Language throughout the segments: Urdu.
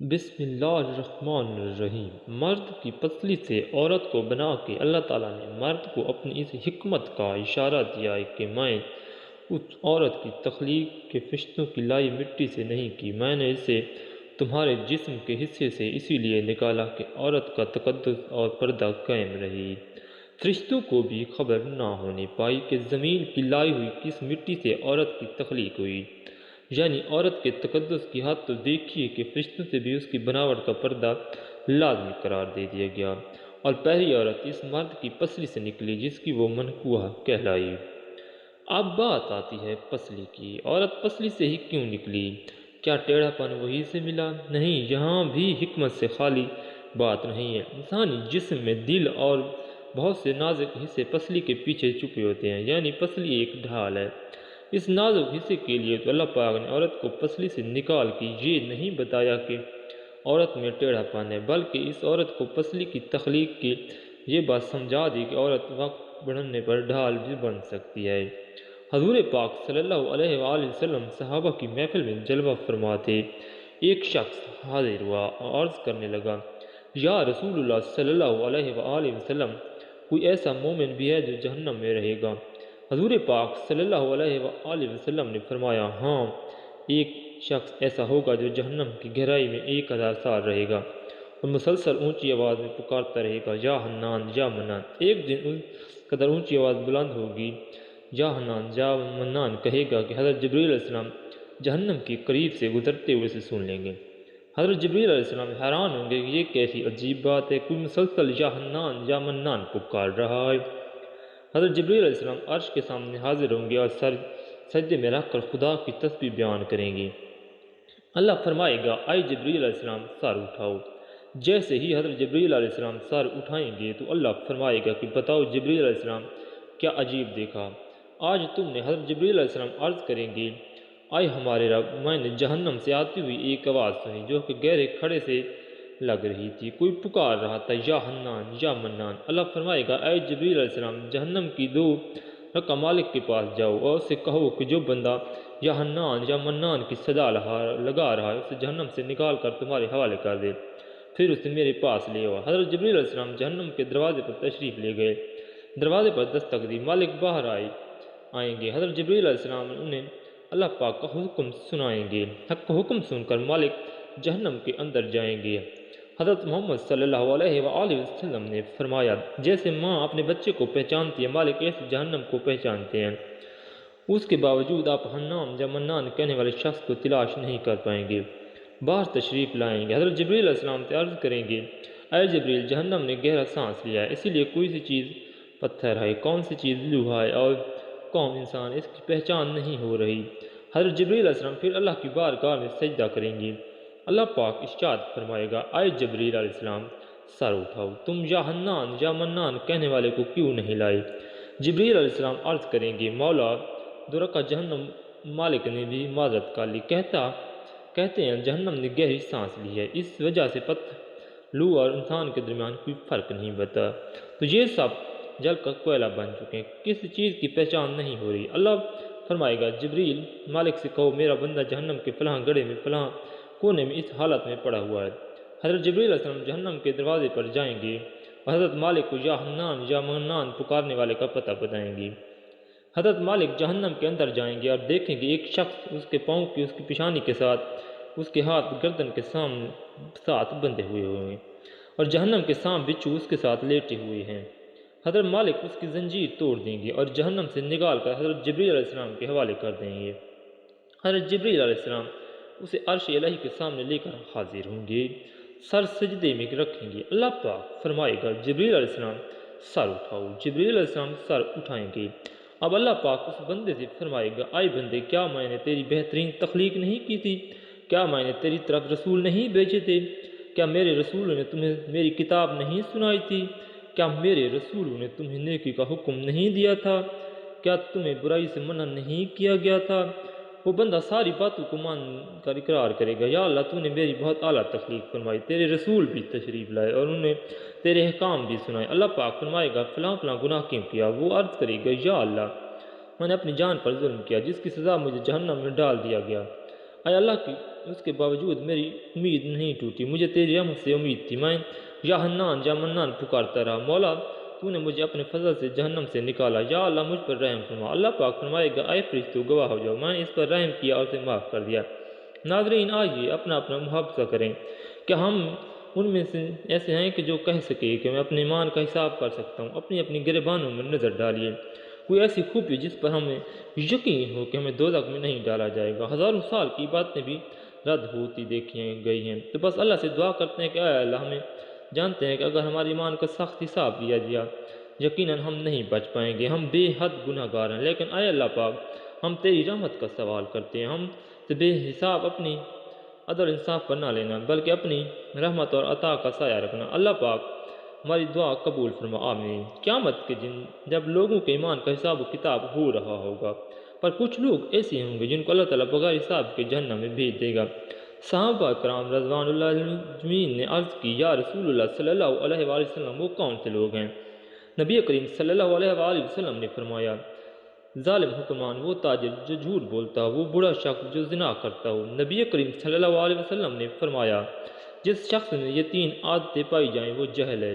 بسم اللہ الرحمن الرحیم۔ مرد کی پسلی سے عورت کو بنا کے اللہ تعالیٰ نے مرد کو اپنی اس حکمت کا اشارہ دیا ہے کہ میں اس عورت کی تخلیق کے فرشتوں کی لائی مٹی سے نہیں کی، میں نے اسے تمہارے جسم کے حصے سے اسی لیے نکالا کہ عورت کا تقدس اور پردہ قائم رہے۔ فرشتوں کو بھی خبر نہ ہونے پائی کہ زمین کی لائی ہوئی کس مٹی سے عورت کی تخلیق ہوئی، یعنی عورت کے تقدس کی حد تو دیکھیے کہ فرشتوں سے بھی اس کی بناوٹ کا پردہ لازمی قرار دے دیا گیا، اور پہلی عورت اس مرد کی پسلی سے نکلی جس کی وہ منقوہ کہلائی۔ اب بات آتی ہے پسلی کی۔ عورت پسلی سے ہی کیوں نکلی؟ کیا ٹیڑھا پن وہی سے ملا؟ نہیں، یہاں بھی حکمت سے خالی بات نہیں ہے۔ انسانی جسم میں دل اور بہت سے نازک حصے پسلی کے پیچھے چھپے ہوتے ہیں، یعنی پسلی ایک ڈھال ہے۔ اس نازک حصے کے لیے تو اللہ پاک نے عورت کو پسلی سے نکال کے یہ نہیں بتایا کہ عورت میں ٹیڑھا پن ہے، بلکہ اس عورت کو پسلی کی تخلیق کی یہ بات سمجھا دی کہ عورت وقت بڑھنے پر ڈھال بھی بن سکتی ہے۔ حضور پاک صلی اللہ علیہ وآلہ وسلم صحابہ کی محفل میں جلوہ فرما تھے۔ ایک شخص حاضر ہوا اور عرض کرنے لگا، یا رسول اللہ صلی اللہ علیہ وآلہ وسلم، کوئی ایسا مومن بھی ہے جو جہنم میں رہے گا؟ حضور پاک صلی اللہ علیہ وآلہ وسلم نے فرمایا، ہاں، ایک شخص ایسا ہوگا جو جہنم کی گہرائی میں 1000 سال رہے گا اور مسلسل اونچی آواز میں پکارتا رہے گا، یا حنان یا منان۔ ایک دن اس قدر اونچی آواز بلند ہوگی، یا حنان یا منان کہے گا کہ حضرت جبریل علیہ السلام جہنم کے قریب سے گزرتے ہوئے اسے سن لیں گے۔ حضرت جبریل علیہ السلام حیران ہوں گے کہ یہ کیسی عجیب بات ہے، کوئی مسلسل یا حنان یا منان پکار رہا ہے۔ حضرت جبریل علیہ السلام عرش کے سامنے حاضر ہوں گے اور سجدے میں رکھ کر خدا کی تسبیح بیان کریں گے۔ اللہ فرمائے گا، اے جبریل علیہ السلام، سر اٹھاؤ۔ جیسے ہی حضرت جبریل علیہ السلام سر اٹھائیں گے تو اللہ فرمائے گا کہ بتاؤ جبریل علیہ السلام، کیا عجیب دیکھا؟ آج تم نے۔ حضرت جبریل علیہ السلام عرض کریں گے، اے ہمارے رب، میں نے جہنم سے آتی ہوئی ایک آواز سنی جو کہ گہرے کھڑے سے لگ رہی تھی، کوئی پکار رہا تھا، یا حنان یا منان۔ اللہ فرمائے گا، اے جبریل علیہ السلام، جہنم کی 2 رکع مالک کے پاس جاؤ اور اسے کہو کہ جو بندہ یا حنان یا منان کی صدا لگا رہا ہے اسے جہنم سے نکال کر تمہارے حوالے کر دے، پھر اسے میرے پاس لے آؤ۔ حضرت جبریل علیہ السلام جہنم کے دروازے پر تشریف لے گئے، دروازے پر دستک دی، مالک باہر آئیں گے۔ حضرت جبریل علیہ السلام انہیں اللہ پاک کا حکم سنائیں گے۔ حق کا حکم سن کر مالک جہنم کے اندر جائیں گے۔ حضرت محمد صلی اللہ علیہ وآلہ وسلم نے فرمایا، جیسے ماں اپنے بچے کو پہچانتی ہے، مالک ایسے جہنم کو پہچانتے ہیں۔ اس کے باوجود آپ حنان یا منان کہنے والے شخص کو تلاش نہیں کر پائیں گے۔ باہر تشریف لائیں گے۔ حضرت جبریل علیہ السلام سے عرض کریں گے، اے جبریل، جہنم نے گہرا سانس لیا ہے، اسی لیے کوئی سی چیز پتھر ہے، کون سی چیز لوہا ہے اور کون انسان، اس کی پہچان نہیں ہو رہی۔ حضرت جبریل علیہ السلام پھر اللہ کی بارگاہ میں سجدہ کریں گے۔ اللہ پاک ارشاد فرمائے گا، اے جبریل علیہ السلام، سر اٹھاؤ، تم یا حنان یا منان کہنے والے کو کیوں نہیں لائے؟ جبریل علیہ السلام عرض کریں گے، مولا، 2 رکعت جہنم مالک نے بھی معذرت کر لی، کہتے ہیں جہنم نے گہری سانس لی ہے، اس وجہ سے پتھر، لوح اور انسان کے درمیان کوئی فرق نہیں بتا، تو یہ سب جل کر کوئلہ بن چکے ہیں، کسی چیز کی پہچان نہیں ہو رہی۔ اللہ فرمائے گا، جبریل، مالک سے کہو میرا بندہ جہنم کے فلاں گڑھے میں فلاں کونے میں اس حالت میں پڑا ہوا ہے۔ حضرت جبریل علیہ السلام جہنم کے دروازے پر جائیں گے اور حضرت مالک کو یا حنان یا منان پکارنے والے کا پتہ بتائیں گے۔ حضرت مالک جہنم کے اندر جائیں گے اور دیکھیں گے ایک شخص اس کے پاؤں کی اس کی پیشانی کے ساتھ، اس کے ہاتھ گردن کے ساتھ بندھے ہوئے ہیں اور جہنم کے سانپ بچھو اس کے ساتھ لیٹے ہوئے ہیں۔ حضرت مالک اس کی زنجیر توڑ دیں گے اور جہنم سے نکال کر حضرت جبریل علیہ السلام کے حوالے کر دیں گے۔ حضرت جبریل علیہ السلام اسے عرش الہی کے سامنے لے کر حاضر ہوں گے، سر سجدے میں رکھیں گے۔ اللہ پاک فرمائے گا، جبریل علیہ السلام، سر اٹھاؤ۔ جبریل علیہ السلام سر اٹھائیں گے۔ اب اللہ پاک اس بندے سے فرمائے گا، اے بندے، کیا میں نے تیری بہترین تخلیق نہیں کی تھی؟ کیا میں نے تیری طرف رسول نہیں بھیجے تھے؟ کیا میرے رسولوں نے تمہیں میری کتاب نہیں سنائی تھی؟ کیا میرے رسولوں نے تمہیں نیکی کا حکم نہیں دیا تھا؟ کیا تمہیں برائی سے منع نہیں کیا گیا تھا؟ وہ بندہ ساری باتوں کو مان کر اقرار کرے گا، یا اللہ، تو نے میری بہت اعلیٰ تخلیق فرمائی، تیرے رسول بھی تشریف لائے اور انہیں تیرے احکام بھی سنائے۔ اللہ پاک فرمائے گا، فلاں فلاں گناہ کیوں کیا؟ وہ عرض کرے گا، یا اللہ، میں نے اپنی جان پر ظلم کیا جس کی سزا مجھے جہنم میں ڈال دیا گیا، اے اللہ کی اس کے باوجود میری امید نہیں ٹوٹی، مجھے تیری رحمت سے امید تھی، میں یا حنان یا منان پکارتا رہا، مولا تو نے مجھے اپنے فضل سے جہنم سے نکالا، یا اللہ مجھ پر رحم فرما۔ اللہ پاک فرمائے گا اے فرشتو گواہ ہو جاؤ، میں نے اس پر رحم کیا اور اسے معاف کر دیا۔ ناظرین آئیے اپنا اپنا محافظہ کریں، کہ ہم ان میں سے ایسے ہیں کہ جو کہہ سکے کہ میں اپنے ایمان کا حساب کر سکتا ہوں۔ اپنی اپنی گریبانوں میں نظر ڈالیے، کوئی ایسی خوبی جس پر ہمیں یقین ہو کہ ہمیں دوزخ میں نہیں ڈالا جائے گا۔ ہزاروں سال کی باتیں بھی رد ہوتی دیکھی گئی ہیں، تو بس اللہ سے دعا کرتے ہیں کہ اے اللہ، ہمیں جانتے ہیں کہ اگر ہمارے ایمان کا سخت حساب لیا گیا یقیناً ہم نہیں بچ پائیں گے، ہم بے حد گناہ گار ہیں، لیکن اے اللہ پاک ہم تیری رحمت کا سوال کرتے ہیں، ہم سے بے حساب اپنی عدل انصاف پر نہ لینا بلکہ اپنی رحمت اور عطا کا سایہ رکھنا۔ اللہ پاک ہماری دعا قبول فرما، آمین۔ قیامت کے دن جب لوگوں کے ایمان کا حساب و کتاب ہو رہا ہوگا، پر کچھ لوگ ایسے ہوں گے جن کو اللہ تعالیٰ بغیر حساب کے جہنم میں بھیج دے گا۔ صحابہ کرام رضوان اللہ اجمعین نے عرض کی، یا رسول اللہ صلی اللہ علیہ وآلہ وسلم وہ کون سے لوگ ہیں؟ نبی کریم صلی اللہ علیہ وآلہ وسلم نے فرمایا، ظالم حکمران، وہ تاجر جو جھوٹ بولتا ہو، وہ بڑا شخص جو زنا کرتا ہو۔ نبی کریم صلی اللہ علیہ وسلم نے فرمایا، جس شخص میں یہ 3 عادتیں پائی جائیں وہ جہل ہے،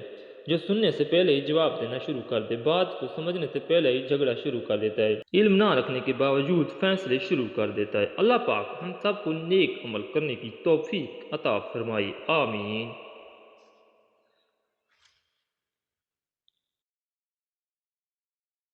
جو سننے سے پہلے ہی جواب دینا شروع کر دے، بات کو سمجھنے سے پہلے ہی جھگڑا شروع کر دیتا ہے، علم نہ رکھنے کے باوجود فیصلے شروع کر دیتا ہے۔ اللہ پاک ہم سب کو نیک عمل کرنے کی توفیق عطا فرمائے، آمین۔